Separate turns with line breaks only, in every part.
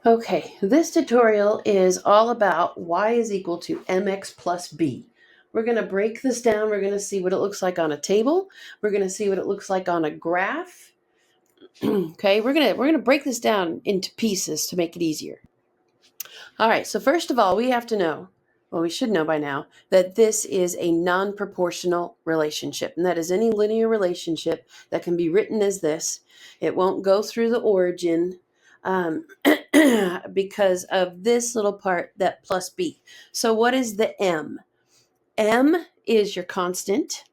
Okay, this tutorial is all about y is equal to mx plus b. We're going to break this down. We're going to see what it looks like on a table. We're going to see what it looks like on a graph. Okay, we're going to break this down into pieces to make it easier. All right, so first of all, we have to know, well, we should know by now, that this is a non-proportional relationship, and that is any linear relationship that can be written as this. It won't go through the origin because of this little part, that plus b. So what is the m? M is your constant.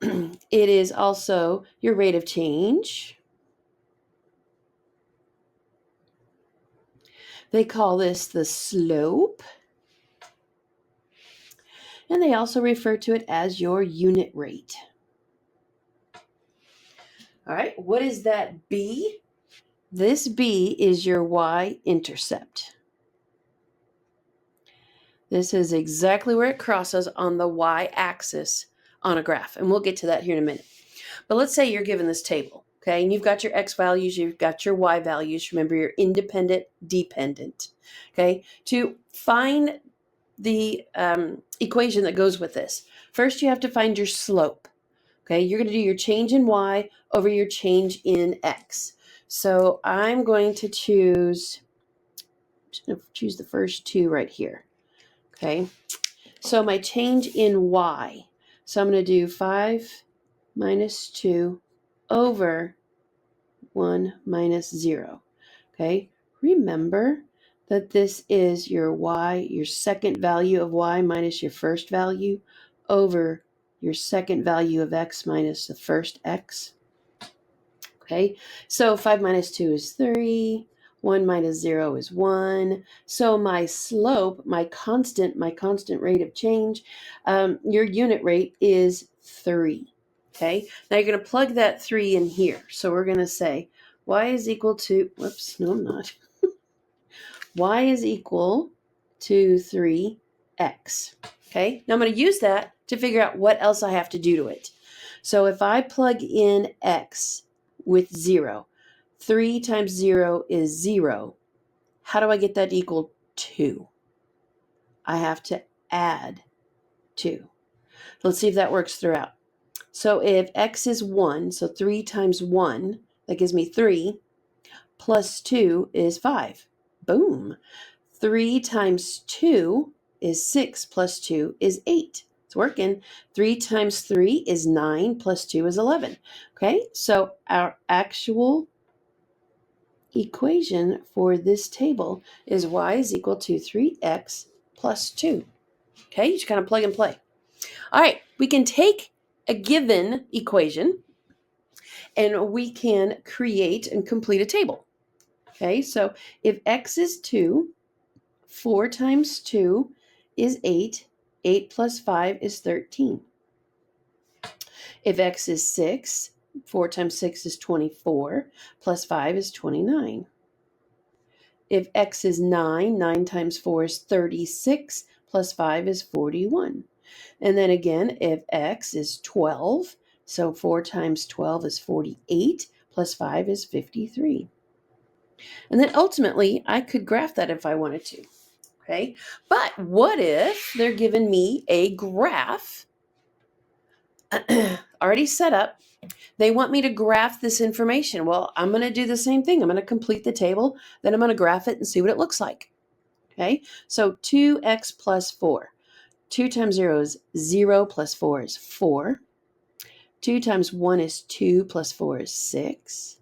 It is also your rate of change. They call this the slope. And they also refer to it as your unit rate. All right, what is that b? This b is your y-intercept. This is exactly where it crosses on the y-axis on a graph, and we'll get to that here in a minute. But let's say you're given this table, okay, and you've got your x values, you've got your y values. Remember, you're independent, dependent, okay? To find the equation that goes with this, first you have to find your slope. Okay, you're going to do your change in y over your change in x. So I'm going to choose the first two right here. Okay, so my change in y. So I'm going to do 5 minus 2 over 1 minus 0. Okay, remember that this is your y, your second value of y minus your first value over your second value of x minus the first x. Okay, so 5 minus 2 is 3. 1 minus 0 is 1. So my slope, my constant rate of change, your unit rate is 3. Okay, now you're going to plug that 3 in here. So we're going to say y is equal to, whoops, no I'm not. Y is equal to 3x. Okay, now I'm going to use that to figure out what else I have to do to it. So if I plug in x with 0, 3 times 0 is 0. How do I get that equal 2? I have to add 2. Let's see if that works throughout. So if x is 1, so 3 times 1, that gives me 3, plus 2 is 5. Boom. 3 times 2 is 6, plus 2 is 8. It's working. 3 times 3 is 9, plus 2 is 11. Okay, so our actual equation for this table is y is equal to 3x plus 2. Okay, you just kind of plug and play. All right, we can take a given equation and we can create and complete a table. Okay, so if x is 2, 4 times 2 is 8. 8 plus 5 is 13. If x is 6, 4 times 6 is 24, plus 5 is 29. If x is 9, 9 times 4 is 36, plus 5 is 41. And then again, if x is 12, so 4 times 12 is 48, plus 5 is 53. And then ultimately, I could graph that if I wanted to. Okay, but what if they're giving me a graph already set up? They want me to graph this information. Well, I'm going to do the same thing. I'm going to complete the table, then I'm going to graph it and see what it looks like. Okay, so 2x plus 4. 2 times 0 is 0, plus 4 is 4. 2 times 1 is 2, plus 4 is 6.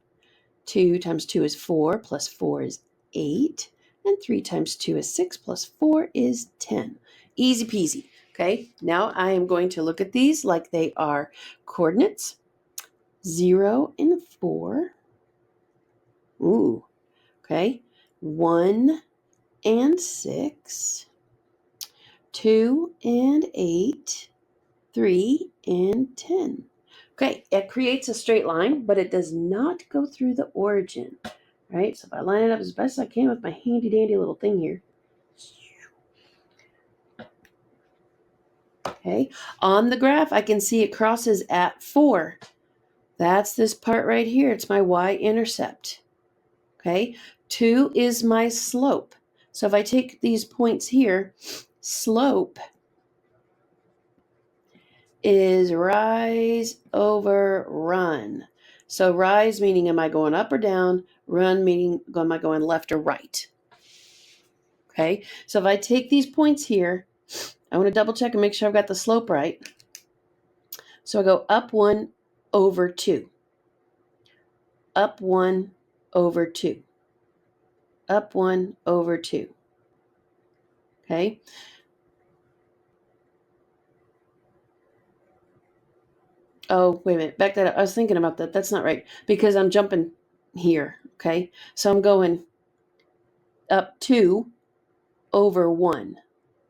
2 times 2 is 4, plus 4 is 8. And 3 times 2 is 6, plus 4 is 10. Easy peasy. Okay, now I am going to look at these like they are coordinates. 0 and 4. Ooh, okay. 1 and 6. 2 and 8. 3 and 10. Okay, it creates a straight line, but it does not go through the origin. Right, so if I line it up as best I can with my handy dandy little thing here. Okay, on the graph, I can see it crosses at 4. That's this part right here. It's my y-intercept. Okay, 2 is my slope. So if I take these points here, slope is rise over run. So rise meaning am I going up or down? Run meaning am I going left or right? Okay, so if I take these points here, I want to double check and make sure I've got the slope right. So I go up 1 over 2. Up 1 over 2. Up 1 over 2. Okay. Oh, wait a minute. Back that up. I was thinking about that. That's not right because I'm jumping here. Okay. So I'm going up 2 over 1.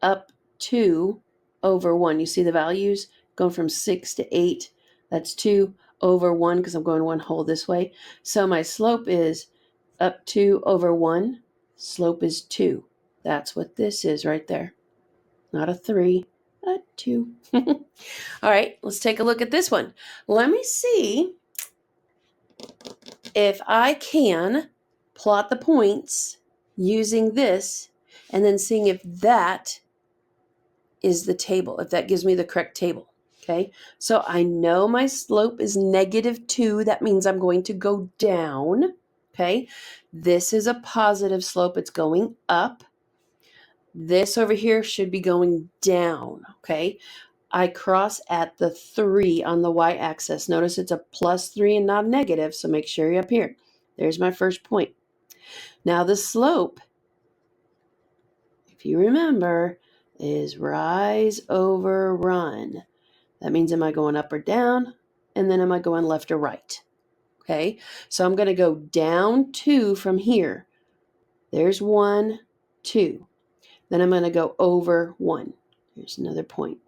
Up 2 over 1. You see the values going from 6 to 8. That's 2 over 1 because I'm going one whole this way. So my slope is up 2 over 1. Slope is 2. That's what this is right there. Not a 3, a 2. All right, let's take a look at this one. Let me see if I can plot the points using this and then seeing if that is the table, if that gives me the correct table. Okay, so I know my slope is -2. That means I'm going to go down. Okay, this is a positive slope. It's going up. This over here should be going down. Okay, I cross at the 3 on the y-axis. Notice it's a +3 and not negative, so make sure you're up here. There's my first point. Now the slope, if you remember, is rise over run. That means am I going up or down? And then am I going left or right? Okay, so I'm going to go down 2 from here. There's 1, 2. Then I'm going to go over 1. Here's another point.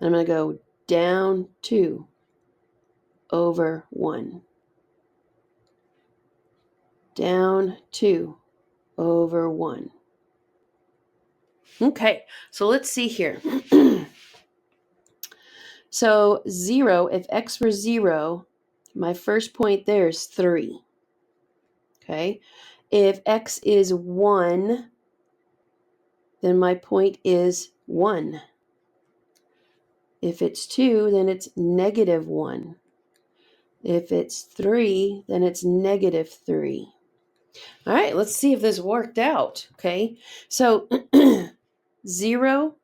And I'm going to go down 2 over 1. Down 2 over 1. Okay, so let's see here. So 0, if x were 0, my first point there is 3. Okay, if x is 1, then my point is 1. If it's 2, then it's -1. If it's 3, then it's -3. All right, let's see if this worked out. Okay, so 0,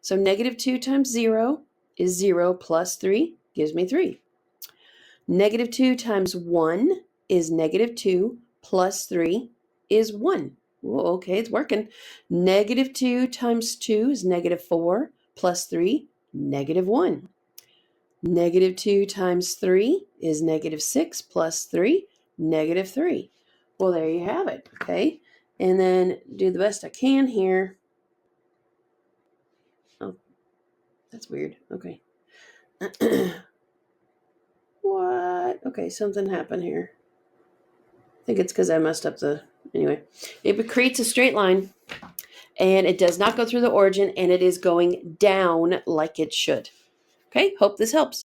so -2 times 0 is 0 plus 3 gives me 3. -2 times 1 is -2 plus 3 is 1. Well, okay, it's working. -2 times 2 is -4 plus 3, -1. -2 times 3 is -6 plus 3, -3. Well, there you have it, okay? And then do the best I can here. Oh, that's weird. Okay. What? Okay, something happened here. I think it's because I messed up the... Anyway, it creates a straight line, and it does not go through the origin, and it is going down like it should. Okay, hope this helps.